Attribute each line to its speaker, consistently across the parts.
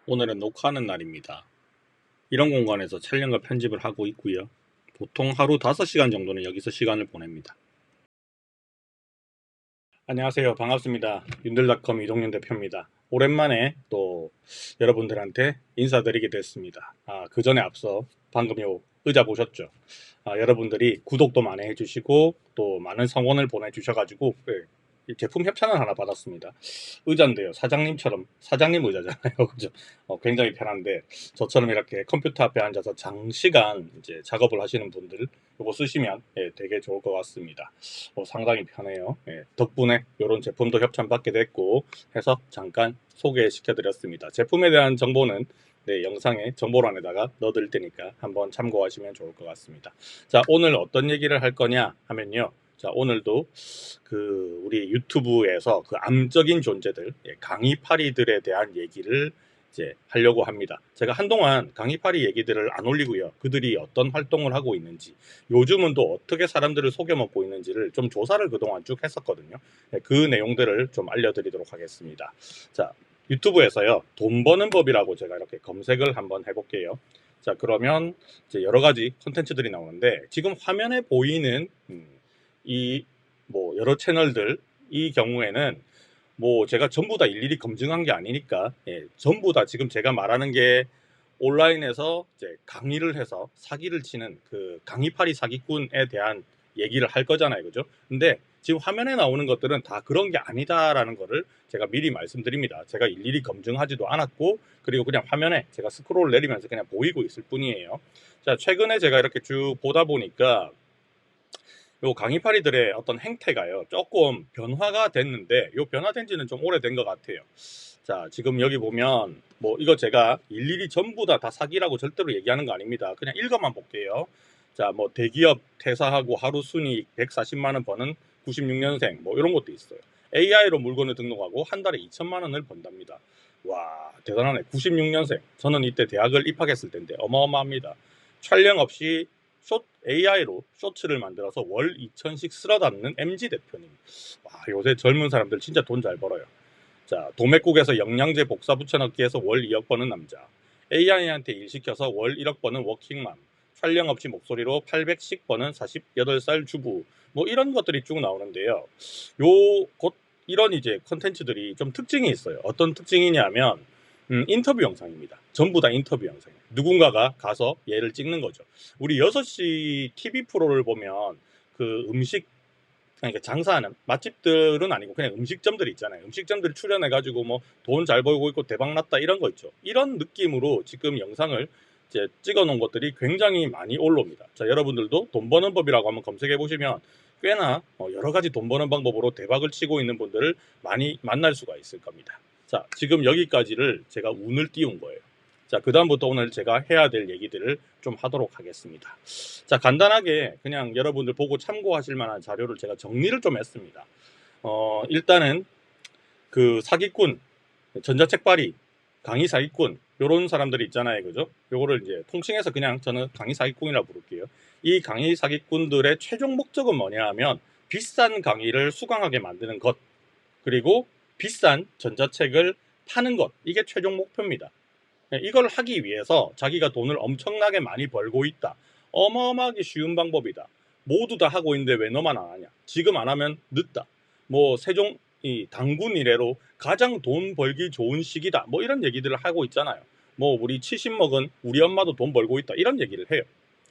Speaker 1: 오늘은 녹화하는 날입니다. 이런 공간에서 촬영과 편집을 하고 있고요. 보통 하루 5시간 정도는 여기서 시간을 보냅니다. 안녕하세요. 반갑습니다. 윤들닷컴 이동윤 대표입니다. 오랜만에 또 여러분들한테 인사드리게 됐습니다. 그 전에 앞서 방금 요 의자 보셨죠? 여러분들이 구독도 많이 해주시고 또 많은 성원을 보내주셔가지고 이 제품 협찬을 하나 받았습니다. 의자인데요. 사장님처럼 사장님 의자잖아요. 그죠? 굉장히 편한데 저처럼 이렇게 컴퓨터 앞에 앉아서 장시간 이제 작업을 하시는 분들 이거 쓰시면 되게 좋을 것 같습니다. 상당히 편해요. 덕분에 이런 제품도 협찬 받게 됐고 해서 잠깐 소개시켜 드렸습니다. 제품에 대한 정보는 영상의 정보란에다가 넣어드릴 테니까 한번 참고하시면 좋을 것 같습니다. 자, 오늘 어떤 얘기를 할 거냐 하면요. 자, 오늘도 우리 유튜브에서 암적인 존재들, 강의파리들에 대한 얘기를 이제 하려고 합니다. 제가 한동안 강의파리 얘기들을 안 올리고요. 그들이 어떤 활동을 하고 있는지, 요즘은 또 어떻게 사람들을 속여먹고 있는지를 좀 조사를 그동안 쭉 했었거든요. 그 내용들을 좀 알려드리도록 하겠습니다. 자, 유튜브에서요, 돈 버는 법이라고 제가 이렇게 검색을 한번 해볼게요. 자, 그러면 이제 여러 가지 콘텐츠들이 나오는데, 지금 화면에 보이는 이 여러 채널들 이 경우에는 제가 전부 다 일일이 검증한 게 아니니까 전부 다 지금 제가 말하는 게 온라인에서 이제 강의를 해서 사기를 치는 강의파리 사기꾼에 대한 얘기를 할 거잖아요, 그죠? 근데 지금 화면에 나오는 것들은 다 그런 게 아니다라는 거를 제가 미리 말씀드립니다. 제가 일일이 검증하지도 않았고, 그리고 그냥 화면에 제가 스크롤 내리면서 그냥 보이고 있을 뿐이에요. 자, 최근에 제가 이렇게 쭉 보다 보니까 요 강의파리들의 어떤 행태가요 조금 변화가 됐는데, 요 변화된 지는 좀 오래된 것 같아요. 자, 지금 여기 보면 이거 제가 일일이 전부 다 사기라고 절대로 얘기하는 거 아닙니다. 그냥 읽어만 볼게요. 자, 대기업 퇴사하고 하루 순이익 140만 원 버는 96년생 이런 것도 있어요. AI로 물건을 등록하고 한 달에 2천만 원을 번답니다. 와, 대단하네. 96년생. 저는 이때 대학을 입학했을 텐데 어마어마합니다. 촬영 없이 AI로 쇼츠를 만들어서 월 2천씩 쓸어 담는 MG 대표님. 와, 요새 젊은 사람들 진짜 돈 잘 벌어요. 자, 도매국에서 영양제 복사 붙여넣기 해서 월 2억 버는 남자. AI한테 일 시켜서 월 1억 버는 워킹맘. 촬영 없이 목소리로 800씩 버는 48살 주부. 이런 것들이 쭉 나오는데요. 이런 이제 컨텐츠들이 좀 특징이 있어요. 어떤 특징이냐면 인터뷰 영상입니다. 전부 다 인터뷰 영상이에요. 누군가가 가서 얘를 찍는 거죠. 우리 6시 TV 프로를 보면 음식, 그러니까 장사하는 맛집들은 아니고 그냥 음식점들 있잖아요. 음식점들 출연해가지고 돈 잘 벌고 있고 대박 났다 이런 거 있죠. 이런 느낌으로 지금 영상을 이제 찍어 놓은 것들이 굉장히 많이 올라옵니다. 자, 여러분들도 돈 버는 법이라고 한번 검색해 보시면 꽤나 여러 가지 돈 버는 방법으로 대박을 치고 있는 분들을 많이 만날 수가 있을 겁니다. 자, 지금 여기까지를 제가 운을 띄운 거예요. 자, 그 다음부터 오늘 제가 해야 될 얘기들을 좀 하도록 하겠습니다. 자, 간단하게 그냥 여러분들 보고 참고하실 만한 자료를 제가 정리를 좀 했습니다. 일단은 사기꾼, 전자책발이, 강의 사기꾼, 요런 사람들이 있잖아요. 그죠? 요거를 이제 통칭해서 그냥 저는 강의 사기꾼이라고 부를게요. 이 강의 사기꾼들의 최종 목적은 뭐냐 하면 비싼 강의를 수강하게 만드는 것, 그리고 비싼 전자책을 파는 것, 이게 최종 목표입니다. 이걸 하기 위해서 자기가 돈을 엄청나게 많이 벌고 있다. 어마어마하게 쉬운 방법이다. 모두 다 하고 있는데 왜 너만 안 하냐? 지금 안 하면 늦다. 세종 당군 이래로 가장 돈 벌기 좋은 시기다. 이런 얘기들을 하고 있잖아요. 우리 70 먹은 우리 엄마도 돈 벌고 있다. 이런 얘기를 해요.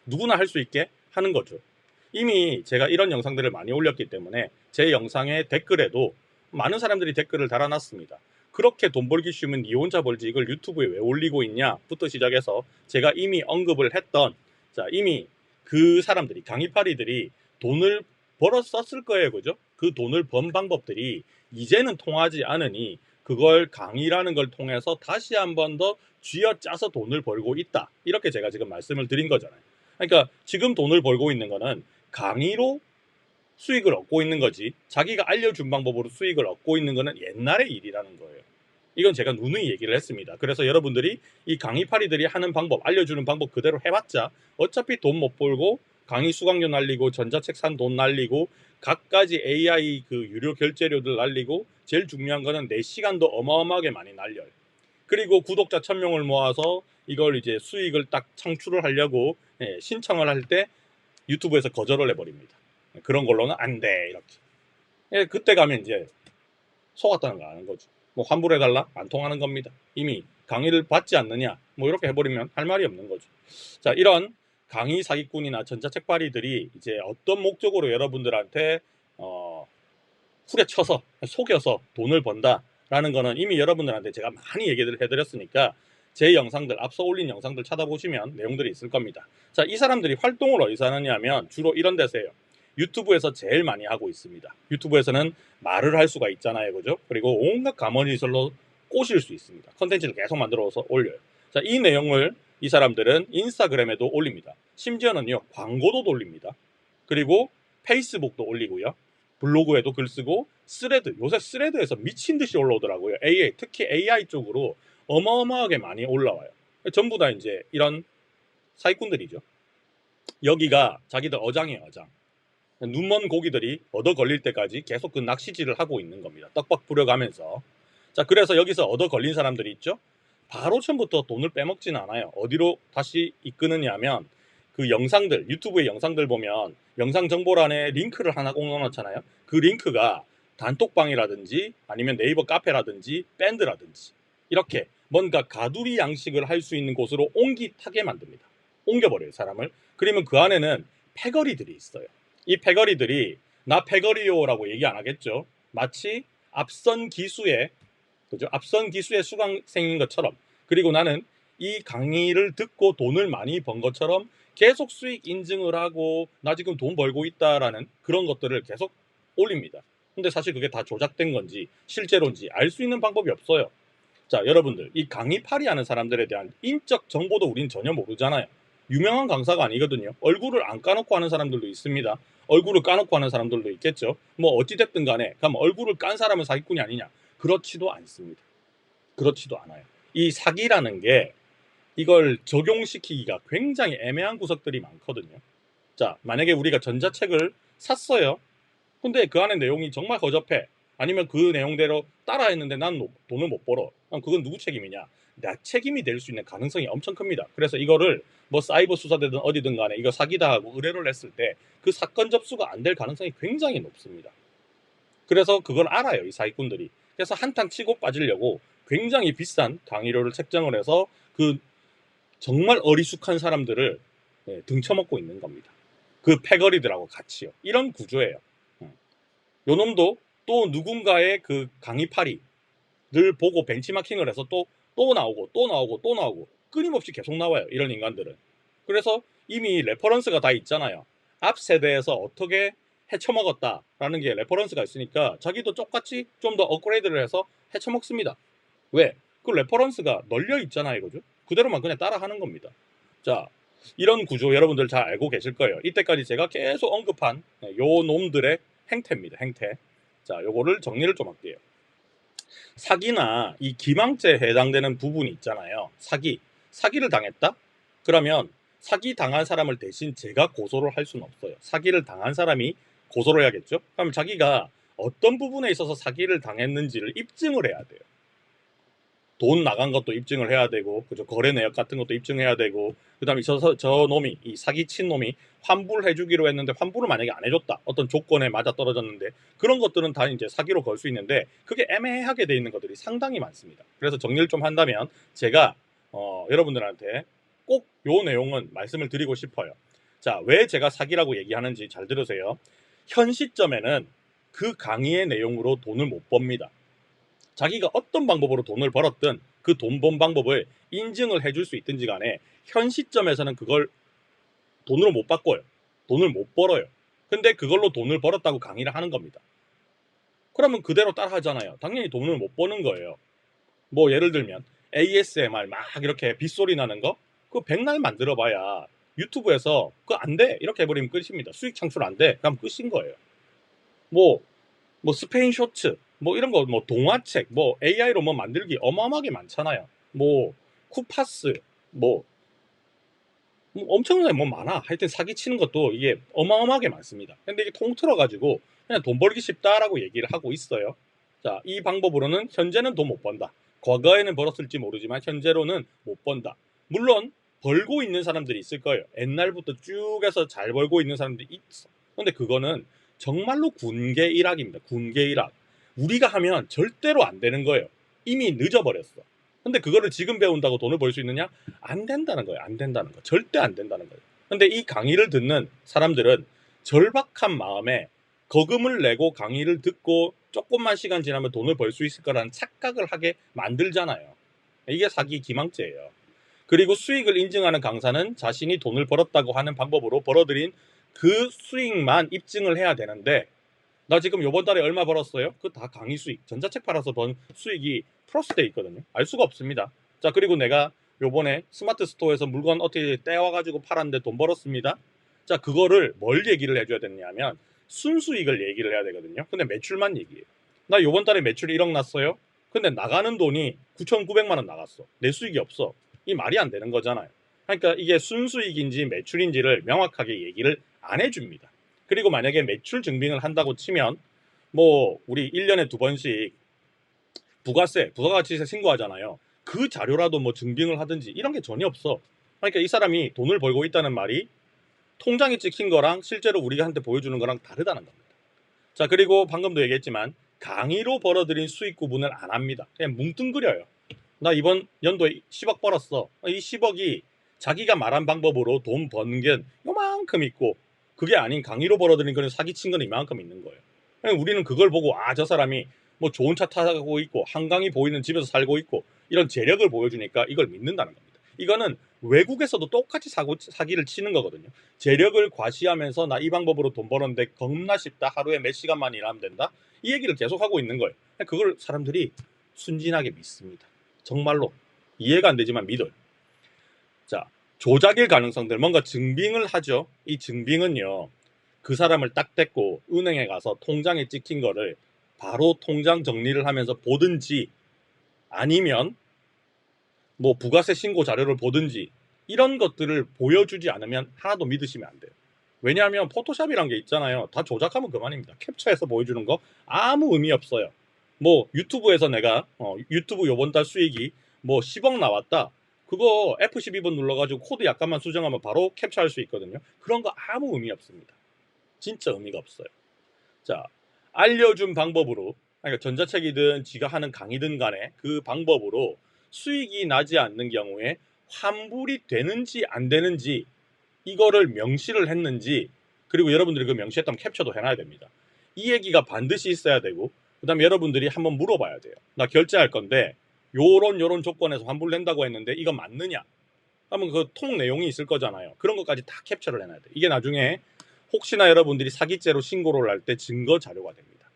Speaker 1: 누구나 할 수 있게 하는 거죠. 이미 제가 이런 영상들을 많이 올렸기 때문에 제 영상의 댓글에도 많은 사람들이 댓글을 달아놨습니다. 그렇게 돈 벌기 쉬우면 니 혼자 벌지 이걸 유튜브에 왜 올리고 있냐 부터 시작해서 제가 이미 언급을 했던, 자, 이미 그 사람들이 강의파리들이 돈을 벌어 썼을 거예요. 그죠? 그 돈을 번 방법들이 이제는 통하지 않으니 그걸 강의라는 걸 통해서 다시 한 번 더 쥐어짜서 돈을 벌고 있다. 이렇게 제가 지금 말씀을 드린 거잖아요. 그러니까 지금 돈을 벌고 있는 거는 강의로 수익을 얻고 있는 거지, 자기가 알려준 방법으로 수익을 얻고 있는 거는 옛날의 일이라는 거예요. 이건 제가 누누이 얘기를 했습니다. 그래서 여러분들이 이 강의파리들이 하는 방법, 알려주는 방법 그대로 해봤자 어차피 돈 못 벌고 강의 수강료 날리고 전자책 산 돈 날리고 갖가지 AI 유료 결제료들 날리고 제일 중요한 거는 내 시간도 어마어마하게 많이 날려요. 그리고 구독자 1000명을 모아서 이걸 이제 수익을 딱 창출을 하려고 신청을 할 때 유튜브에서 거절을 해버립니다. 그런 걸로는 안 돼 이렇게. 그때 가면 이제 속았다는 거 아는 거죠. 뭐 환불해달라? 안 통하는 겁니다. 이미 강의를 받지 않느냐? 뭐 이렇게 해버리면 할 말이 없는 거죠. 자, 이런 강의 사기꾼이나 전자책팔이들이 이제 어떤 목적으로 여러분들한테 후려쳐서 속여서 돈을 번다라는 거는 이미 여러분들한테 제가 많이 얘기를 해드렸으니까 제 영상들, 앞서 올린 영상들 찾아보시면 내용들이 있을 겁니다. 자, 이 사람들이 활동을 어디서 하느냐면 주로 이런 데서 해요. 유튜브에서 제일 많이 하고 있습니다. 유튜브에서는 말을 할 수가 있잖아요. 그죠? 그리고 온갖 가머니설로 꼬실 수 있습니다. 컨텐츠를 계속 만들어서 올려요. 자, 이 내용을 이 사람들은 인스타그램에도 올립니다. 심지어는요, 광고도 돌립니다. 그리고 페이스북도 올리고요. 블로그에도 글 쓰고 스레드, 요새 스레드에서 미친 듯이 올라오더라고요. AI, 특히 AI 쪽으로 어마어마하게 많이 올라와요. 전부 다 이제 이런 사기꾼들이죠. 여기가 자기들 어장이에요, 어장. 눈먼 고기들이 얻어 걸릴 때까지 계속 그 낚시질을 하고 있는 겁니다. 떡밥 부려가면서. 자, 그래서 여기서 얻어 걸린 사람들이 있죠. 바로 처음부터 돈을 빼먹지는 않아요. 어디로 다시 이끄느냐면 그 영상들, 유튜브의 영상들 보면 영상 정보란에 링크를 하나 꼭 넣어놓잖아요. 그 링크가 단톡방이라든지 아니면 네이버 카페라든지 밴드라든지 이렇게 뭔가 가두리 양식을 할 수 있는 곳으로 옮기타게 만듭니다. 옮겨버려요, 사람을. 그러면 그 안에는 패거리들이 있어요. 이 패거리들이 나 패거리요라고 얘기 안 하겠죠. 마치 앞선 기수의, 그죠? 앞선 기수의 수강생인 것처럼, 그리고 나는 이 강의를 듣고 돈을 많이 번 것처럼 계속 수익 인증을 하고 나 지금 돈 벌고 있다라는 그런 것들을 계속 올립니다. 근데 사실 그게 다 조작된 건지 실제로인지 알 수 있는 방법이 없어요. 자, 여러분들, 이 강의팔이 하는 사람들에 대한 인적 정보도 우린 전혀 모르잖아요. 유명한 강사가 아니거든요. 얼굴을 안 까놓고 하는 사람들도 있습니다. 얼굴을 까놓고 하는 사람들도 있겠죠. 뭐 어찌됐든 간에 그럼 얼굴을 깐 사람은 사기꾼이 아니냐? 그렇지도 않습니다. 그렇지도 않아요. 이 사기라는 게 이걸 적용시키기가 굉장히 애매한 구석들이 많거든요. 자, 만약에 우리가 전자책을 샀어요. 근데 그 안에 내용이 정말 허접해. 아니면 그 내용대로 따라했는데 난 돈을 못 벌어. 그럼 그건 누구 책임이냐? 나 책임이 될 수 있는 가능성이 엄청 큽니다. 그래서 이거를 뭐 사이버 수사대든 어디든 간에 이거 사기다 하고 의뢰를 했을 때 그 사건 접수가 안 될 가능성이 굉장히 높습니다. 그래서 그걸 알아요, 이 사기꾼들이. 그래서 한탕 치고 빠지려고 굉장히 비싼 강의료를 책정을 해서 그 정말 어리숙한 사람들을 등쳐먹고 있는 겁니다. 그 패거리들하고 같이요. 이런 구조예요. 요 놈도 또 누군가의 그 강의파리를 보고 벤치마킹을 해서 또 나오고 또 나오고 또 나오고 끊임없이 계속 나와요. 이런 인간들은. 그래서 이미 레퍼런스가 다 있잖아요. 앞 세대에서 어떻게 헤쳐먹었다라는 게 레퍼런스가 있으니까 자기도 똑같이 좀 더 업그레이드를 해서 헤쳐먹습니다. 왜? 그 레퍼런스가 널려 있잖아요. 그죠? 그대로만 그냥 따라하는 겁니다. 자, 이런 구조 여러분들 잘 알고 계실 거예요. 이때까지 제가 계속 언급한 요 놈들의 행태입니다. 행태. 자, 요거를 정리를 좀 할게요. 사기나 이 기망죄에 해당되는 부분이 있잖아요. 사기를 당했다? 그러면 사기 당한 사람을 대신 제가 고소를 할 수는 없어요. 사기를 당한 사람이 고소를 해야겠죠? 그럼 자기가 어떤 부분에 있어서 사기를 당했는지를 입증을 해야 돼요. 돈 나간 것도 입증을 해야 되고, 그죠? 거래 내역 같은 것도 입증해야 되고, 그 다음에 저 놈이, 이 사기친 놈이 환불해주기로 했는데 환불을 만약에 안 해줬다. 어떤 조건에 맞아 떨어졌는데, 그런 것들은 다 이제 사기로 걸 수 있는데, 그게 애매하게 돼 있는 것들이 상당히 많습니다. 그래서 정리를 좀 한다면, 제가, 여러분들한테 꼭 요 내용은 말씀을 드리고 싶어요. 자, 왜 제가 사기라고 얘기하는지 잘 들으세요. 현 시점에는 그 강의의 내용으로 돈을 못 법니다. 자기가 어떤 방법으로 돈을 벌었든 그 돈 번 방법을 인증을 해줄 수 있든지 간에 현 시점에서는 그걸 돈으로 못 바꿔요. 돈을 못 벌어요. 근데 그걸로 돈을 벌었다고 강의를 하는 겁니다. 그러면 그대로 따라 하잖아요. 당연히 돈을 못 버는 거예요. 뭐 예를 들면 ASMR 막 이렇게 빗소리 나는 거 그거 백날 만들어봐야 유튜브에서 그거 안 돼 이렇게 해버리면 끝입니다. 수익 창출 안 돼. 그럼 끝인 거예요. 뭐 스페인 쇼츠 뭐 이런 거 뭐 동화책 뭐 AI로 뭐 만들기 어마어마하게 많잖아요. 뭐 쿠파스 뭐 엄청나게 뭐 많아. 하여튼 사기치는 것도 이게 어마어마하게 많습니다. 근데 이게 통틀어 가지고 그냥 돈 벌기 쉽다라고 얘기를 하고 있어요. 자, 이 방법으로는 현재는 돈 못 번다. 과거에는 벌었을지 모르지만 현재로는 못 번다. 물론 벌고 있는 사람들이 있을 거예요. 옛날부터 쭉 해서 잘 벌고 있는 사람들이 있어. 근데 그거는 정말로 군계 일학입니다. 군계 일학. 우리가 하면 절대로 안 되는 거예요. 이미 늦어버렸어. 근데 그거를 지금 배운다고 돈을 벌 수 있느냐? 안 된다는 거예요. 안 된다는 거. 절대 안 된다는 거예요. 근데 이 강의를 듣는 사람들은 절박한 마음에 거금을 내고 강의를 듣고 조금만 시간 지나면 돈을 벌 수 있을 거라는 착각을 하게 만들잖아요. 이게 사기 기망죄예요. 그리고 수익을 인증하는 강사는 자신이 돈을 벌었다고 하는 방법으로 벌어들인 그 수익만 입증을 해야 되는데, 나 지금 요번 달에 얼마 벌었어요? 그 다 강의 수익, 전자책 팔아서 번 수익이 플러스 돼 있거든요. 알 수가 없습니다. 자, 그리고 내가 요번에 스마트 스토어에서 물건 어떻게 떼와가지고 팔았는데 돈 벌었습니다. 자, 그거를 뭘 얘기를 해줘야 되냐면 순수익을 얘기를 해야 되거든요. 근데 매출만 얘기해요. 나 요번 달에 매출이 1억 났어요. 근데 나가는 돈이 9,900만 원 나갔어. 내 수익이 없어. 이 말이 안 되는 거잖아요. 그러니까 이게 순수익인지 매출인지를 명확하게 얘기를 안 해줍니다. 그리고 만약에 매출 증빙을 한다고 치면 뭐 우리 1년에 2번씩 부가세, 부가가치세 신고하잖아요. 그 자료라도 뭐 증빙을 하든지 이런 게 전혀 없어. 그러니까 이 사람이 돈을 벌고 있다는 말이 통장에 찍힌 거랑 실제로 우리가 한테 보여주는 거랑 다르다는 겁니다. 자, 그리고 방금도 얘기했지만 강의로 벌어들인 수익 구분을 안 합니다. 그냥 뭉뚱그려요. 나 이번 연도에 10억 벌었어. 이 10억이 자기가 말한 방법으로 돈 버는 게 요만큼 있고, 그게 아닌 강의로 벌어들인 거는 사기친 건 이만큼 있는 거예요. 그냥 우리는 그걸 보고 저 사람이 뭐 좋은 차 타고 있고 한강이 보이는 집에서 살고 있고 이런 재력을 보여주니까 이걸 믿는다는 겁니다. 이거는 외국에서도 똑같이 사기를 치는 거거든요. 재력을 과시하면서 나 이 방법으로 돈 버는데 겁나 쉽다. 하루에 몇 시간만 일하면 된다. 이 얘기를 계속 하고 있는 거예요. 그걸 사람들이 순진하게 믿습니다. 정말로 이해가 안 되지만 믿어요. 자, 조작일 가능성들, 뭔가 증빙을 하죠. 이 증빙은요, 그 사람을 딱 댔고 은행에 가서 통장에 찍힌 거를 바로 통장 정리를 하면서 보든지, 아니면 뭐 부가세 신고 자료를 보든지, 이런 것들을 보여주지 않으면 하나도 믿으시면 안 돼요. 왜냐하면 포토샵이란 게 있잖아요. 다 조작하면 그만입니다. 캡처해서 보여주는 거 아무 의미 없어요. 뭐 유튜브에서 내가 유튜브 요번 달 수익이 뭐 10억 나왔다. 그거 F12번 눌러가지고 코드 약간만 수정하면 바로 캡처할 수 있거든요. 그런 거 아무 의미 없습니다. 진짜 의미가 없어요. 자, 알려준 방법으로, 그러니까 전자책이든 지가 하는 강의든 간에 그 방법으로 수익이 나지 않는 경우에 환불이 되는지 안 되는지, 이거를 명시를 했는지, 그리고 여러분들이 그 명시했다면 캡처도 해놔야 됩니다. 이 얘기가 반드시 있어야 되고, 그 다음에 여러분들이 한번 물어봐야 돼요. 나 결제할 건데 요런 조건에서 환불된다고 했는데 이거 맞느냐? 하면 그 통 내용이 있을 거잖아요. 그런 것까지 다 캡처를 해놔야 돼요. 이게 나중에 혹시나 여러분들이 사기죄로 신고를 할 때 증거 자료가 됩니다.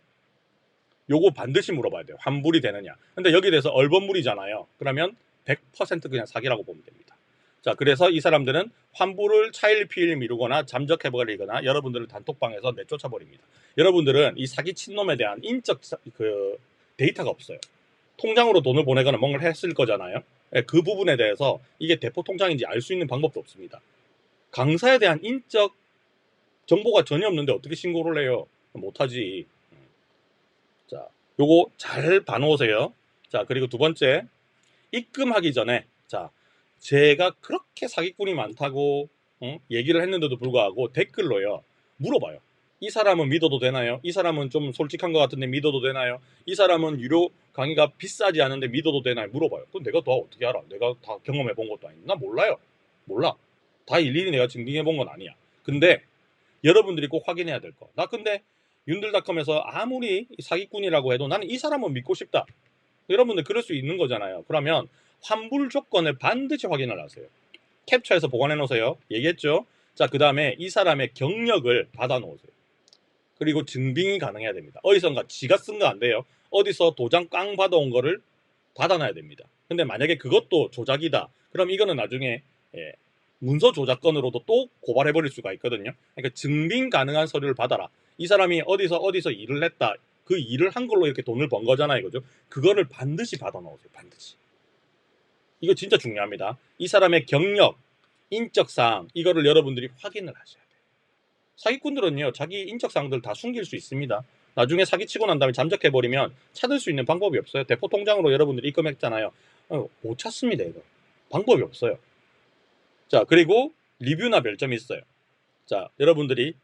Speaker 1: 요거 반드시 물어봐야 돼요. 환불이 되느냐. 근데 여기 대해서 얼버무리잖아요. 그러면 100% 그냥 사기라고 보면 됩니다. 자, 그래서 이 사람들은 환불을 차일피일 미루거나 잠적해버리거나 여러분들을 단톡방에서 내쫓아버립니다. 여러분들은 이 사기친 놈에 대한 인적 데이터가 없어요. 통장으로 돈을 보내거나 뭔가를 했을 거잖아요. 그 부분에 대해서 이게 대포 통장인지 알 수 있는 방법도 없습니다. 강사에 대한 인적 정보가 전혀 없는데 어떻게 신고를 해요? 못하지. 자, 요거 잘 봐놓으세요. 자, 그리고 두 번째, 입금하기 전에, 자, 제가 그렇게 사기꾼이 많다고 얘기를 했는데도 불구하고 댓글로요, 물어봐요. 이 사람은 믿어도 되나요? 이 사람은 좀 솔직한 것 같은데 믿어도 되나요? 이 사람은 유료 강의가 비싸지 않은데 믿어도 되나요? 물어봐요. 그럼 내가 더 어떻게 알아? 내가 다 경험해 본 것도 아닌데. 나 몰라요. 몰라. 다 일일이 내가 증빙해 본 건 아니야. 근데 여러분들이 꼭 확인해야 될 거. 나 근데 윤들닷컴에서 아무리 사기꾼이라고 해도 나는 이 사람은 믿고 싶다. 여러분들 그럴 수 있는 거잖아요. 그러면 환불 조건을 반드시 확인을 하세요. 캡처해서 보관해 놓으세요. 얘기했죠? 자, 그 다음에 이 사람의 경력을 받아 놓으세요. 그리고 증빙이 가능해야 됩니다. 어디선가 지가 쓴 거 안 돼요. 어디서 도장 꽝 받아온 거를 받아놔야 됩니다. 근데 만약에 그것도 조작이다. 그럼 이거는 나중에 문서 조작건으로도 또 고발해버릴 수가 있거든요. 그러니까 증빙 가능한 서류를 받아라. 이 사람이 어디서 일을 했다. 그 일을 한 걸로 이렇게 돈을 번 거잖아요. 그죠? 그거를 반드시 받아놓으세요. 반드시. 이거 진짜 중요합니다. 이 사람의 경력, 인적사항, 이거를 여러분들이 확인을 하셔야 돼요. 사기꾼들은요, 자기 인적사항들 다 숨길 수 있습니다. 나중에 사기치고 난 다음에 잠적해버리면 찾을 수 있는 방법이 없어요. 대포 통장으로 여러분들이 입금했잖아요. 못 찾습니다. 이거 방법이 없어요. 자, 그리고 리뷰나 별점이 있어요. 자, 여러분들이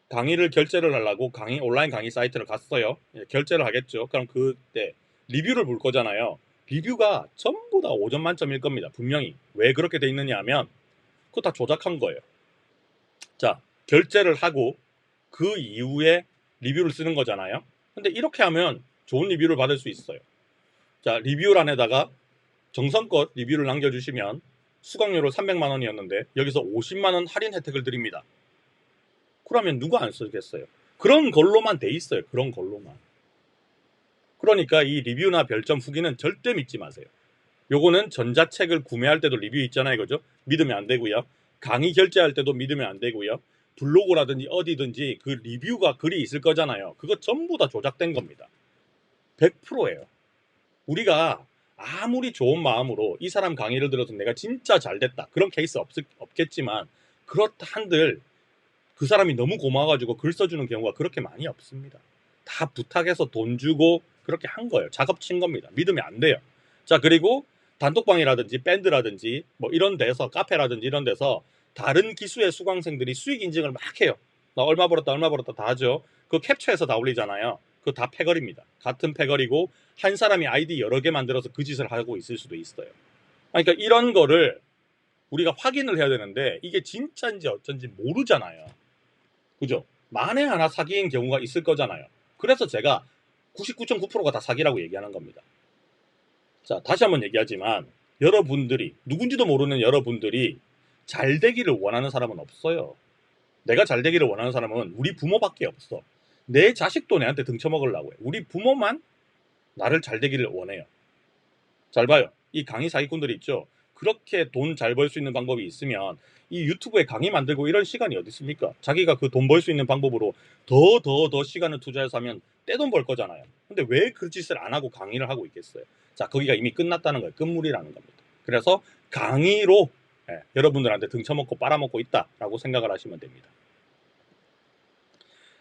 Speaker 1: 강의를 결제를 하려고 온라인 강의 사이트를 갔어요. 결제를 하겠죠. 그럼 그때 리뷰를 볼 거잖아요. 리뷰가 전부 다 5점 만점일 겁니다. 분명히. 왜 그렇게 돼 있느냐 하면 그거 다 조작한 거예요. 자, 결제를 하고 그 이후에 리뷰를 쓰는 거잖아요. 근데 이렇게 하면 좋은 리뷰를 받을 수 있어요. 자, 리뷰란에다가 정성껏 리뷰를 남겨주시면 수강료로 300만 원이었는데 여기서 50만 원 할인 혜택을 드립니다. 그러면 누가 안 쓰겠어요? 그런 걸로만 돼 있어요. 그런 걸로만. 그러니까 이 리뷰나 별점 후기는 절대 믿지 마세요. 요거는 전자책을 구매할 때도 리뷰 있잖아요. 그죠? 믿으면 안 되고요. 강의 결제할 때도 믿으면 안 되고요. 블로그라든지 어디든지 그 리뷰가 글이 있을 거잖아요. 그거 전부 다 조작된 겁니다. 100%예요. 우리가 아무리 좋은 마음으로 이 사람 강의를 들어서 내가 진짜 잘 됐다. 그런 케이스 없겠지만 그렇다 한들 그 사람이 너무 고마워가지고 글 써주는 경우가 그렇게 많이 없습니다. 다 부탁해서 돈 주고 그렇게 한 거예요. 작업 친 겁니다. 믿으면 안 돼요. 자, 그리고 단톡방이라든지 밴드라든지 뭐 이런 데서 카페라든지 이런 데서 다른 기수의 수강생들이 수익 인증을 막 해요. 나 얼마 벌었다 다 하죠. 그 캡처해서 다 올리잖아요. 그거 다 패거리입니다. 같은 패거리고 한 사람이 아이디 여러 개 만들어서 그 짓을 하고 있을 수도 있어요. 그러니까 이런 거를 우리가 확인을 해야 되는데 이게 진짜인지 어쩐지 모르잖아요. 그죠? 만에 하나 사기인 경우가 있을 거잖아요. 그래서 제가 99.9%가 다 사기라고 얘기하는 겁니다. 자, 다시 한번 얘기하지만 여러분들이 누군지도 모르는 여러분들이 잘 되기를 원하는 사람은 없어요. 내가 잘 되기를 원하는 사람은 우리 부모밖에 없어. 내 자식도 내한테 등쳐먹으려고 해. 우리 부모만 나를 잘 되기를 원해요. 잘 봐요. 이 강의 사기꾼들이 있죠. 그렇게 돈 잘 벌 수 있는 방법이 있으면 이 유튜브에 강의 만들고 이런 시간이 어디 있습니까? 자기가 그 돈 벌 수 있는 방법으로 더 시간을 투자해서 하면 떼돈 벌 거잖아요. 근데 왜 그 짓을 안 하고 강의를 하고 있겠어요? 자, 거기가 이미 끝났다는 거예요. 끝물이라는 겁니다. 그래서 강의로 여러분들한테 등쳐먹고 빨아먹고 있다라고 생각을 하시면 됩니다.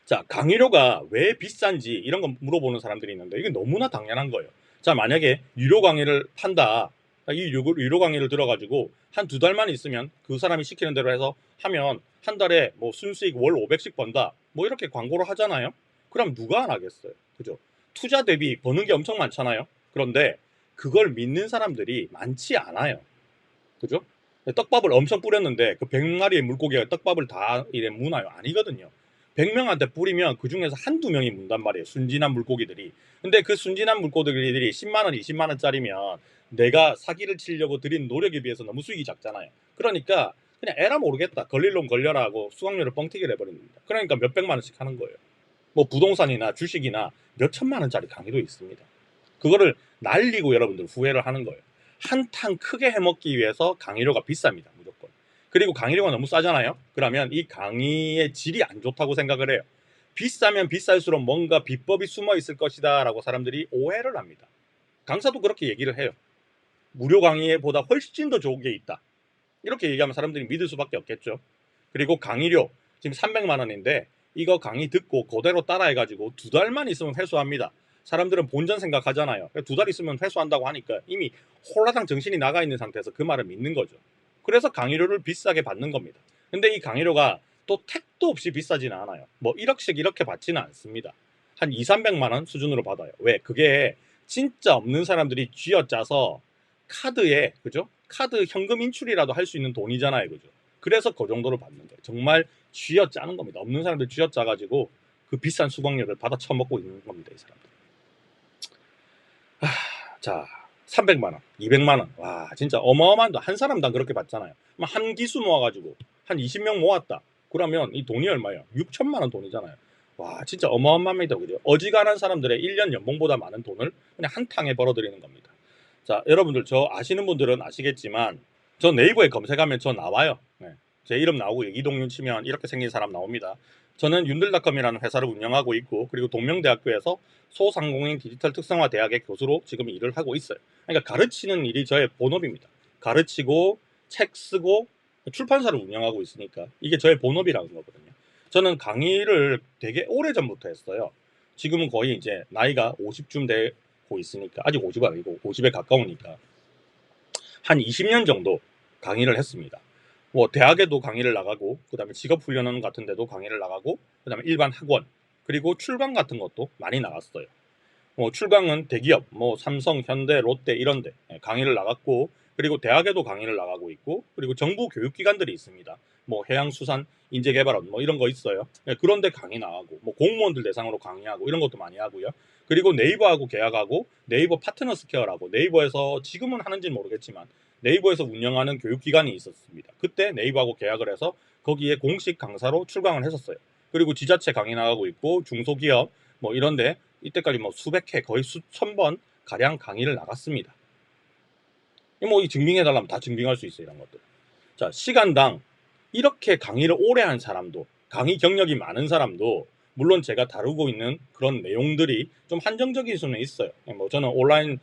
Speaker 1: 자, 강의료가 왜 비싼지 이런 거 물어보는 사람들이 있는데 이게 너무나 당연한 거예요. 자, 만약에 유료 강의를 판다. 이 유료 강의를 들어가지고 한 두 달만 있으면 그 사람이 시키는 대로 해서 하면 한 달에 뭐 순수익 월 500씩 번다. 뭐 이렇게 광고를 하잖아요. 그럼 누가 안 하겠어요. 그죠? 투자 대비 버는 게 엄청 많잖아요. 그런데 그걸 믿는 사람들이 많지 않아요. 그죠? 떡밥을 엄청 뿌렸는데 그 100마리의 물고기가 떡밥을 다 이래 무나요? 아니거든요. 100명한테 뿌리면 그 중에서 한두 명이 문단 말이에요. 순진한 물고기들이. 근데 그 순진한 물고기들이 10만 원, 20만 원짜리면 내가 사기를 치려고 들인 노력에 비해서 너무 수익이 작잖아요. 그러니까 그냥 에라 모르겠다. 걸릴 놈 걸려라 하고 수강료를 뻥튀기를 해버립니다. 그러니까 몇백만 원씩 하는 거예요. 뭐 부동산이나 주식이나 몇천만 원짜리 강의도 있습니다. 그거를 날리고 여러분들 후회를 하는 거예요. 한탕 크게 해먹기 위해서 강의료가 비쌉니다. 무조건. 그리고 강의료가 너무 싸잖아요. 그러면 이 강의의 질이 안 좋다고 생각을 해요. 비싸면 비쌀수록 뭔가 비법이 숨어 있을 것이다 라고 사람들이 오해를 합니다. 강사도 그렇게 얘기를 해요. 무료 강의보다 훨씬 더 좋은 게 있다. 이렇게 얘기하면 사람들이 믿을 수밖에 없겠죠. 그리고 강의료 지금 300만 원인데 이거 강의 듣고 그대로 따라해가지고 두 달만 있으면 회수합니다. 사람들은 본전 생각하잖아요. 두 달 있으면 회수한다고 하니까 이미 홀라당 정신이 나가 있는 상태에서 그 말을 믿는 거죠. 그래서 강의료를 비싸게 받는 겁니다. 근데 이 강의료가 또 택도 없이 비싸지는 않아요. 뭐 1억씩 이렇게 받지는 않습니다. 한 2, 300만 원 수준으로 받아요. 왜? 그게 진짜 없는 사람들이 쥐어짜서 카드에, 그죠? 카드 현금 인출이라도 할 수 있는 돈이잖아요. 그죠? 그래서 그 정도로 받는 거예요. 정말 쥐어짜는 겁니다. 없는 사람들 쥐어짜가지고 그 비싼 수강료를 받아 처먹고 있는 겁니다. 이 사람들. 자, 300만 원, 200만 원. 와, 진짜 어마어마한 돈. 한 사람당 그렇게 받잖아요. 한 기수 모아가지고 한 20명 모았다. 그러면 이 돈이 얼마예요? 6천만 원 돈이잖아요. 와, 진짜 어마어마합니다. 그죠? 어지간한 사람들의 1년 연봉보다 많은 돈을 그냥 한탕에 벌어들이는 겁니다. 자, 여러분들 저 아시는 분들은 아시겠지만 저 네이버에 검색하면 저 나와요. 네. 제 이름 나오고 이동윤 치면 이렇게 생긴 사람 나옵니다. 저는 윤들닷컴이라는 회사를 운영하고 있고 그리고 동명대학교에서 소상공인 디지털 특성화 대학의 교수로 지금 일을 하고 있어요. 그러니까 가르치는 일이 저의 본업입니다. 가르치고 책 쓰고 출판사를 운영하고 있으니까 이게 저의 본업이라는 거거든요. 저는 강의를 되게 오래전부터 했어요. 지금은 거의 이제 나이가 50쯤 되고 있으니까, 아직 50이 아니고 50에 가까우니까 한 20년 정도 강의를 했습니다. 뭐 대학에도 강의를 나가고, 그다음에 직업훈련원 같은 데도 강의를 나가고, 그다음에 일반 학원, 그리고 출강 같은 것도 많이 나갔어요. 뭐 출강은 대기업, 뭐 삼성, 현대, 롯데 이런 데 강의를 나갔고, 그리고 대학에도 강의를 나가고 있고, 그리고 정부 교육기관들이 있습니다. 뭐 해양수산, 인재개발원 뭐 이런 거 있어요. 그런 데 강의 나가고, 뭐 공무원들 대상으로 강의하고 이런 것도 많이 하고요. 그리고 네이버하고 계약하고, 네이버 파트너 스퀘어라고, 네이버에서 지금은 하는지는 모르겠지만 네이버에서 운영하는 교육기관이 있었습니다. 그때 네이버하고 계약을 해서 거기에 공식 강사로 출강을 했었어요. 그리고 지자체 강의 나가고 있고, 중소기업 뭐 이런데 이때까지 뭐 수백 회, 거의 수천 번 가량 강의를 나갔습니다. 뭐 이 증명해달라면 다 증명할 수 있어요, 이런 것들. 자, 시간당 이렇게 강의를 오래 한 사람도, 강의 경력이 많은 사람도, 물론 제가 다루고 있는 그런 내용들이 좀 한정적인 수는 있어요. 뭐 저는 온라인에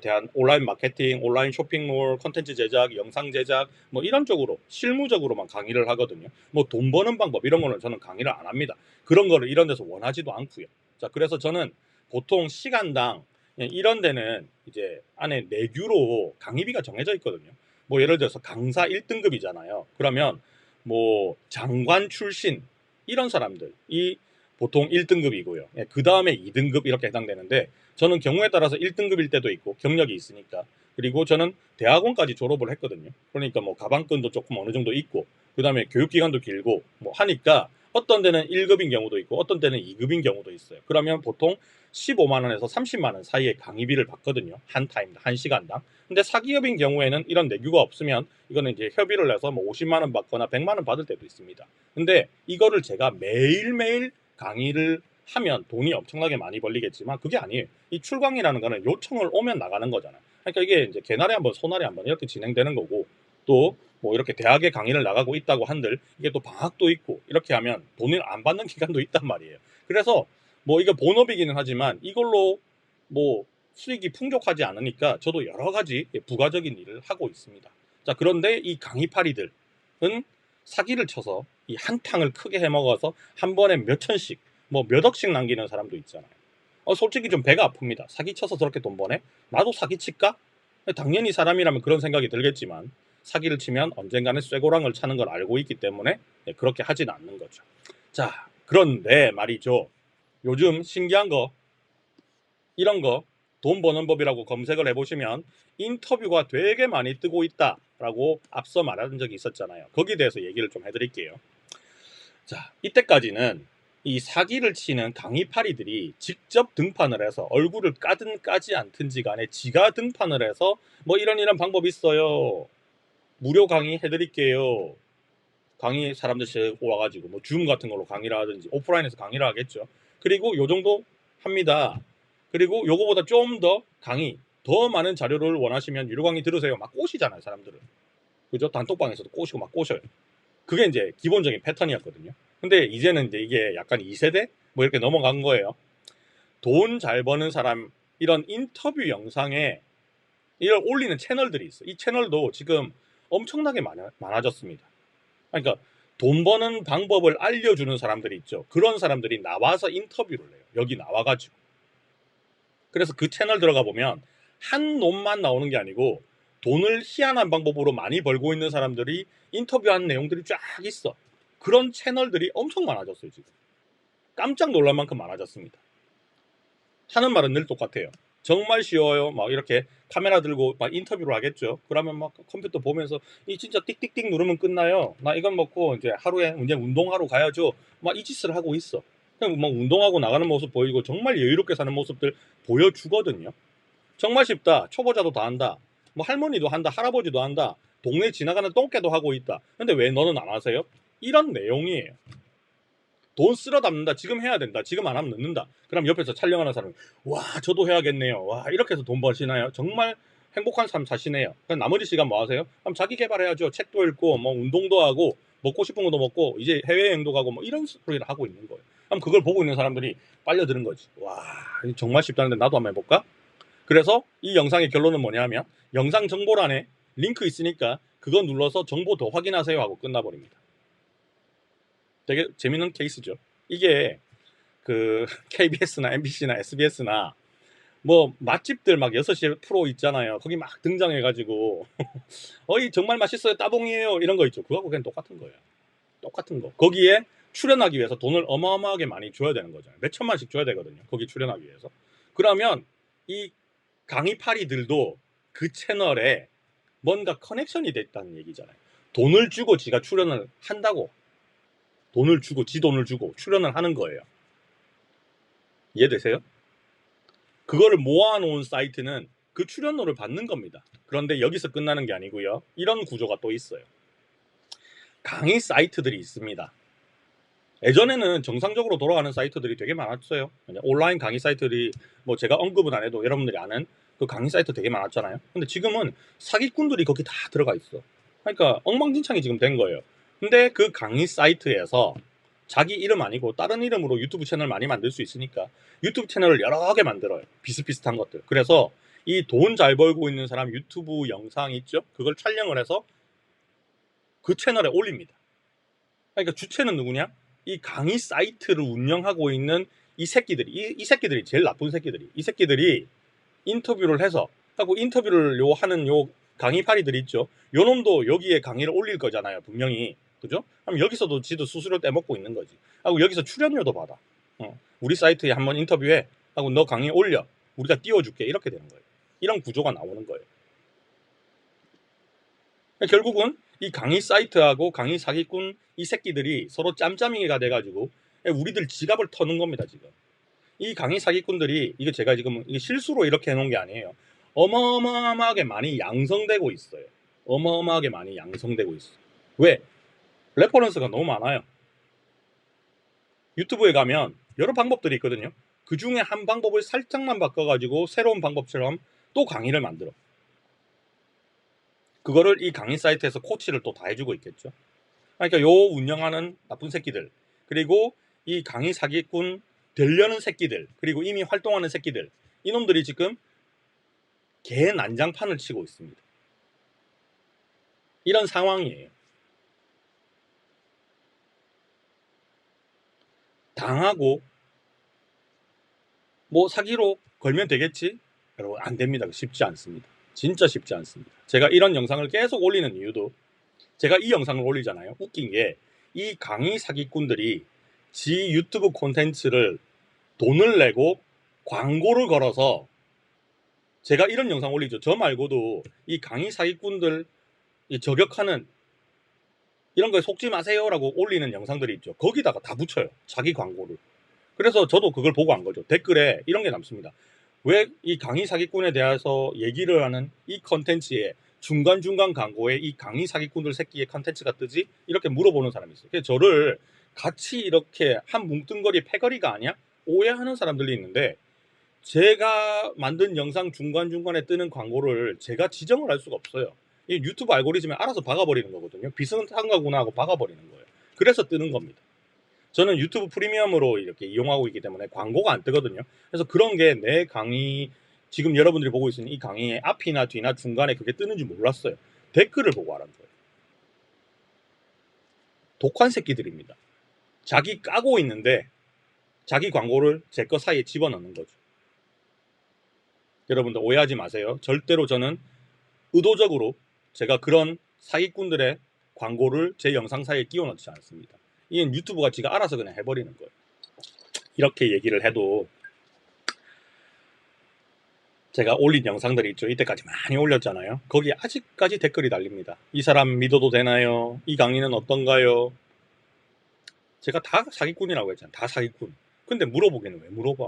Speaker 1: 대한 온라인 마케팅, 온라인 쇼핑몰, 컨텐츠 제작, 영상 제작 뭐 이런 쪽으로 실무적으로만 강의를 하거든요. 뭐 돈 버는 방법 이런 거는 저는 강의를 안 합니다. 그런 거를 이런 데서 원하지도 않고요. 자, 그래서 저는 보통 시간당 이런 데는 이제 안에 내규로 강의비가 정해져 있거든요. 뭐 예를 들어서 강사 1등급이잖아요. 그러면 뭐 장관 출신 이런 사람들이 보통 1등급이고요. 그 다음에 2등급 이렇게 해당되는데, 저는 경우에 따라서 1등급일 때도 있고 경력이 있으니까, 그리고 저는 대학원까지 졸업을 했거든요. 그러니까 뭐 가방끈도 조금 어느 정도 있고, 그 다음에 교육기간도 길고 뭐 하니까 어떤 데는 1급인 경우도 있고 어떤 데는 2급인 경우도 있어요. 그러면 보통 15만 원에서 30만 원 사이의 강의비를 받거든요. 한 타임, 한 시간당. 근데 사기업인 경우에는 이런 내규가 없으면 이거는 이제 협의를 해서 뭐 50만 원 받거나 100만 원 받을 때도 있습니다. 근데 이거를 제가 매일매일 강의를 하면 돈이 엄청나게 많이 벌리겠지만 그게 아니에요. 이 출강이라는 거는 요청을 오면 나가는 거잖아요. 그러니까 이게 이제 개나리 한번 소나리 한번 이렇게 진행되는 거고, 또 뭐 이렇게 대학에 강의를 나가고 있다고 한들 이게 또 방학도 있고 이렇게 하면 돈을 안 받는 기간도 있단 말이에요. 그래서 뭐 이거 본업이기는 하지만 이걸로 뭐 수익이 풍족하지 않으니까 저도 여러 가지 부가적인 일을 하고 있습니다. 자, 그런데 이 강의파리들은 사기를 쳐서 이 한탕을 크게 해먹어서 한 번에 몇 천씩, 뭐 몇 억씩 남기는 사람도 있잖아요. 솔직히 좀 배가 아픕니다. 사기 쳐서 저렇게 돈 버네? 나도 사기 칠까? 당연히 사람이라면 그런 생각이 들겠지만, 사기를 치면 언젠가는 쇠고랑을 차는 걸 알고 있기 때문에 그렇게 하진 않는 거죠. 자, 그런데 말이죠. 요즘 신기한 거, 이런 거 돈 버는 법이라고 검색을 해보시면 인터뷰가 되게 많이 뜨고 있다라고 앞서 말한 적이 있었잖아요. 거기에 대해서 얘기를 좀 해드릴게요. 자, 이때까지는 이 사기를 치는 강의파리들이 직접 등판을 해서 얼굴을 까든 까지 않든지 간에 지가 등판을 해서 뭐 이런 방법이 있어요. 무료 강의 해드릴게요. 강의 사람들 와가지고 뭐 줌 같은 걸로 강의를 하든지 오프라인에서 강의를 하겠죠. 그리고 요 정도 합니다. 그리고 요거보다 좀 더 강의, 더 많은 자료를 원하시면 유료 강의 들으세요. 막 꼬시잖아요, 사람들은. 그죠? 단톡방에서도 꼬시고 막 꼬셔요. 그게 이제 기본적인 패턴이었거든요. 근데 이제는 이제 이게 약간 2세대? 뭐 이렇게 넘어간 거예요. 돈 잘 버는 사람, 이런 인터뷰 영상에 이걸 올리는 채널들이 있어요. 이 채널도 지금 엄청나게 많아졌습니다. 그러니까 돈 버는 방법을 알려주는 사람들이 있죠. 그런 사람들이 나와서 인터뷰를 해요. 여기 나와가지고. 그래서 그 채널 들어가 보면 한 놈만 나오는 게 아니고 돈을 희한한 방법으로 많이 벌고 있는 사람들이 인터뷰한 내용들이 쫙 있어. 그런 채널들이 엄청 많아졌어요, 지금. 깜짝 놀랄 만큼 많아졌습니다. 하는 말은 늘 똑같아요. 정말 쉬워요. 막 이렇게 카메라 들고 막 인터뷰를 하겠죠. 그러면 막 컴퓨터 보면서 이 진짜 띡띡띡 누르면 끝나요. 나 이건 먹고 이제 하루에 이제 운동하러 가야죠. 막 이 짓을 하고 있어. 그냥 막 운동하고 나가는 모습 보이고 정말 여유롭게 사는 모습들 보여주거든요. 정말 쉽다. 초보자도 다 한다. 뭐 할머니도 한다. 할아버지도 한다. 동네 지나가는 똥개도 하고 있다. 근데 왜 너는 안 하세요? 이런 내용이에요. 돈 쓸어 담는다. 지금 해야 된다. 지금 안 하면 늦는다. 그럼 옆에서 촬영하는 사람이 와 저도 해야겠네요. 와 이렇게 해서 돈 버시나요? 정말 행복한 삶 사시네요. 그럼 나머지 시간 뭐 하세요? 그럼 자기 개발해야죠. 책도 읽고 뭐 운동도 하고 먹고 싶은 것도 먹고 이제 해외여행도 가고 뭐 이런 소리를 하고 있는 거예요. 그럼 그걸 보고 있는 사람들이 빨려드는 거지. 와 정말 쉽다는데 나도 한번 해볼까? 그래서 이 영상의 결론은 뭐냐면 영상 정보란에 링크 있으니까 그거 눌러서 정보 더 확인하세요 하고 끝나버립니다. 되게 재밌는 케이스죠. 이게 그 KBS나 MBC나 SBS나 뭐 맛집들 막 6시에 프로 있잖아요. 거기 막 등장해가지고 어이 정말 맛있어요 따봉이에요 이런 거 있죠. 그거하고 그냥 똑같은 거예요. 똑같은 거. 거기에 출연하기 위해서 돈을 어마어마하게 많이 줘야 되는 거잖아요. 몇 천만씩 줘야 되거든요. 거기 출연하기 위해서. 그러면 이 강의파리들도 그 채널에 뭔가 커넥션이 됐다는 얘기잖아요. 돈을 주고 지가 출연을 한다고. 돈을 주고 지 돈을 주고 출연을 하는 거예요. 이해되세요? 그거를 모아놓은 사이트는 그 출연료를 받는 겁니다. 그런데 여기서 끝나는 게 아니고요. 이런 구조가 또 있어요. 강의 사이트들이 있습니다. 예전에는 정상적으로 돌아가는 사이트들이 되게 많았어요. 온라인 강의 사이트들이 뭐 제가 언급은 안 해도 여러분들이 아는 그 강의 사이트 되게 많았잖아요. 근데 지금은 사기꾼들이 거기 다 들어가 있어. 그러니까 엉망진창이 지금 된 거예요. 근데 그 강의 사이트에서 자기 이름 아니고 다른 이름으로 유튜브 채널 많이 만들 수 있으니까 유튜브 채널을 여러 개 만들어요. 비슷비슷한 것들. 그래서 이 돈 잘 벌고 있는 사람 유튜브 영상 있죠? 그걸 촬영을 해서 그 채널에 올립니다. 그러니까 주체는 누구냐? 이 강의 사이트를 운영하고 있는 이 새끼들이, 이 새끼들이 제일 나쁜 새끼들이, 이 새끼들이 인터뷰를 해서 하고 인터뷰를 하는 강의파리들 있죠. 요 놈도 여기에 강의를 올릴 거잖아요. 분명히. 그죠? 그럼 여기서도 지도 수수료 떼먹고 있는 거지. 하고 여기서 출연료도 받아. 우리 사이트에 한번 인터뷰해. 하고 너 강의 올려. 우리가 띄워줄게. 이렇게 되는 거예요. 이런 구조가 나오는 거예요. 결국은 이 강의 사이트하고 강의 사기꾼 이 새끼들이 서로 짬짬이가 돼가지고 우리들 지갑을 터는 겁니다. 지금 이 강의 사기꾼들이 이게 제가 지금 이게 실수로 이렇게 해놓은 게 아니에요. 어마어마하게 많이 양성되고 있어요. 어마어마하게 많이 양성되고 있어. 왜? 레퍼런스가 너무 많아요. 유튜브에 가면 여러 방법들이 있거든요. 그 중에 한 방법을 살짝만 바꿔가지고 새로운 방법처럼 또 강의를 만들어. 그거를 이 강의 사이트에서 코치를 또 다 해주고 있겠죠. 그러니까 요 운영하는 나쁜 새끼들, 그리고 이 강의 사기꾼 되려는 새끼들, 그리고 이미 활동하는 새끼들, 이놈들이 지금 개 난장판을 치고 있습니다. 이런 상황이에요. 당하고 뭐 사기로 걸면 되겠지? 여러분 안 됩니다. 쉽지 않습니다. 진짜 쉽지 않습니다. 제가 이런 영상을 계속 올리는 이유도 제가 이 영상을 올리잖아요. 웃긴 게 이 강의 사기꾼들이 지 유튜브 콘텐츠를 돈을 내고 광고를 걸어서 제가 이런 영상 올리죠. 저 말고도 이 강의 사기꾼들 저격하는 이런 거에 속지 마세요라고 올리는 영상들이 있죠. 거기다가 다 붙여요. 자기 광고를. 그래서 저도 그걸 보고 한 거죠. 댓글에 이런 게 남습니다. 왜 이 강의 사기꾼에 대해서 얘기를 하는 이 컨텐츠에 중간중간 광고에 이 강의 사기꾼들 새끼의 컨텐츠가 뜨지? 이렇게 물어보는 사람이 있어요. 그래서 저를 같이 이렇게 한 뭉뚱거리 패거리가 아니야? 오해하는 사람들이 있는데 제가 만든 영상 중간중간에 뜨는 광고를 제가 지정을 할 수가 없어요. 이 유튜브 알고리즘에 알아서 박아버리는 거거든요. 비슷한 거구나 하고 박아버리는 거예요. 그래서 뜨는 겁니다. 저는 유튜브 프리미엄으로 이렇게 이용하고 있기 때문에 광고가 안 뜨거든요. 그래서 그런 게 내 강의, 지금 여러분들이 보고 있는 이 강의의 앞이나 뒤나 중간에 그게 뜨는지 몰랐어요. 댓글을 보고 알은 거예요. 독한 새끼들입니다. 자기 까고 있는데 자기 광고를 제 거 사이에 집어넣는 거죠. 여러분들 오해하지 마세요. 절대로 저는 의도적으로 제가 그런 사기꾼들의 광고를 제 영상 사이에 끼워 넣지 않습니다. 이건 유튜브가 지가 알아서 그냥 해버리는 거예요. 이렇게 얘기를 해도 제가 올린 영상들이 있죠. 이때까지 많이 올렸잖아요. 거기에 아직까지 댓글이 달립니다. 이 사람 믿어도 되나요? 이 강의는 어떤가요? 제가 다 사기꾼이라고 했잖아요. 다 사기꾼. 근데 물어보기는 왜 물어봐?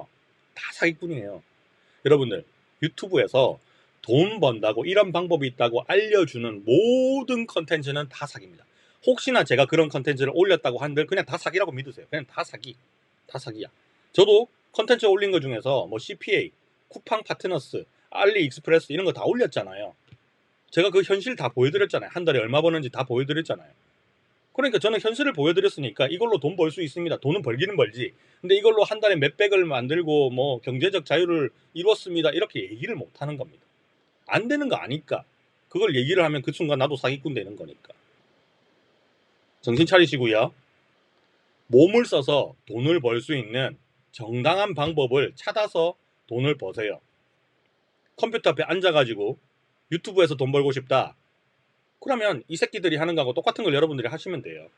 Speaker 1: 다 사기꾼이에요. 여러분들 유튜브에서 돈 번다고 이런 방법이 있다고 알려주는 모든 컨텐츠는 다 사기입니다. 혹시나 제가 그런 컨텐츠를 올렸다고 한들 그냥 다 사기라고 믿으세요. 그냥 다 사기. 다 사기야. 저도 컨텐츠 올린 것 중에서 뭐 CPA, 쿠팡 파트너스, 알리익스프레스 이런 거 다 올렸잖아요. 제가 그 현실 다 보여드렸잖아요. 한 달에 얼마 버는지 다 보여드렸잖아요. 그러니까 저는 현실을 보여드렸으니까 이걸로 돈 벌 수 있습니다. 돈은 벌기는 벌지. 근데 이걸로 한 달에 몇백을 만들고 뭐 경제적 자유를 이뤘습니다. 이렇게 얘기를 못 하는 겁니다. 안 되는 거 아니까. 그걸 얘기를 하면 그 순간 나도 사기꾼 되는 거니까. 정신 차리시고요. 몸을 써서 돈을 벌 수 있는 정당한 방법을 찾아서 돈을 버세요. 컴퓨터 앞에 앉아가지고 유튜브에서 돈 벌고 싶다. 그러면 이 새끼들이 하는 거하고 똑같은 걸 여러분들이 하시면 돼요.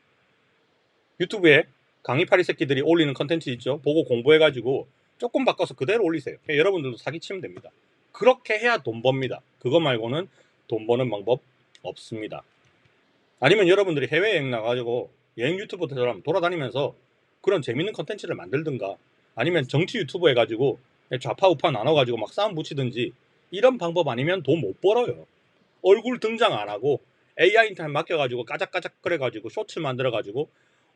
Speaker 1: 유튜브에 강의파리 새끼들이 올리는 컨텐츠 있죠? 보고 공부해가지고 조금 바꿔서 그대로 올리세요. 여러분들도 사기치면 됩니다. 그렇게 해야 돈 법니다. 그거 말고는 돈 버는 방법 없습니다. 아니면 여러분들이 해외여행 나가지고 여행 유튜버처럼 돌아다니면서 그런 재밌는 컨텐츠를 만들든가, 아니면 정치 유튜버 해가지고 좌파 우파 나눠가지고 막 싸움 붙이든지, 이런 방법 아니면 돈 못 벌어요. 얼굴 등장 안 하고 AI한테 맡겨가지고 까작까작 끓여가지고 쇼츠 만들어가지고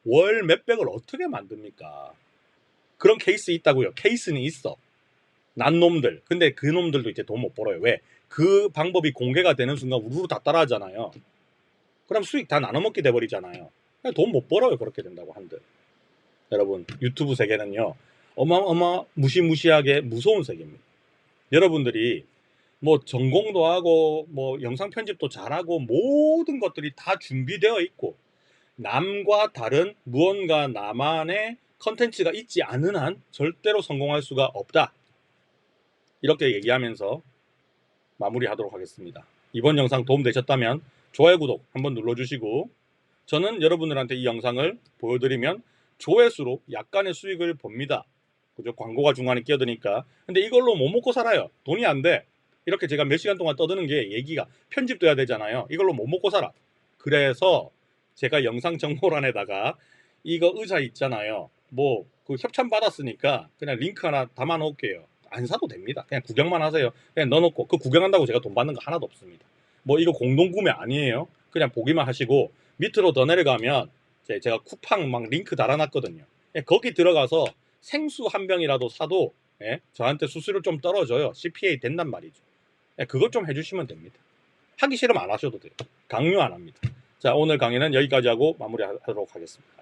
Speaker 1: 월 몇백을 어떻게 만듭니까? 그런 케이스 있다고요. 케이스는 있어. 난 놈들. 근데 그 놈들도 이제 돈 못 벌어요. 왜? 그 방법이 공개가 되는 순간 우르르 다 따라하잖아요. 그럼 수익 다 나눠먹게 돼버리잖아요. 돈 못 벌어요. 그렇게 된다고 한들. 여러분, 유튜브 세계는요, 어마어마 무시무시하게 무서운 세계입니다. 여러분들이 뭐 전공도 하고 뭐 영상 편집도 잘하고 모든 것들이 다 준비되어 있고 남과 다른 무언가 나만의 컨텐츠가 있지 않은 한 절대로 성공할 수가 없다. 이렇게 얘기하면서 마무리하도록 하겠습니다. 이번 영상 도움되셨다면 좋아요, 구독 한번 눌러주시고, 저는 여러분들한테 이 영상을 보여드리면 조회수로 약간의 수익을 봅니다. 그죠? 광고가 중간에 끼어드니까. 근데 이걸로 못 먹고 살아요. 돈이 안 돼. 이렇게 제가 몇 시간 동안 떠드는 게 얘기가 편집돼야 되잖아요. 이걸로 못 먹고 살아. 그래서 제가 영상 정보란에다가 이거 의자 있잖아요. 뭐 그 협찬 받았으니까 그냥 링크 하나 담아 놓을게요. 안 사도 됩니다. 그냥 구경만 하세요. 그냥 넣어놓고, 그 구경한다고 제가 돈 받는 거 하나도 없습니다. 뭐 이거 공동구매 아니에요. 그냥 보기만 하시고, 밑으로 더 내려가면 제가 쿠팡 막 링크 달아놨거든요. 거기 들어가서 생수 한 병이라도 사도 저한테 수수료 좀 떨어져요. CPA 된단 말이죠. 그것 좀 해주시면 됩니다. 하기 싫으면 안 하셔도 돼요. 강요 안 합니다. 자, 오늘 강의는 여기까지 하고 마무리하도록 하겠습니다.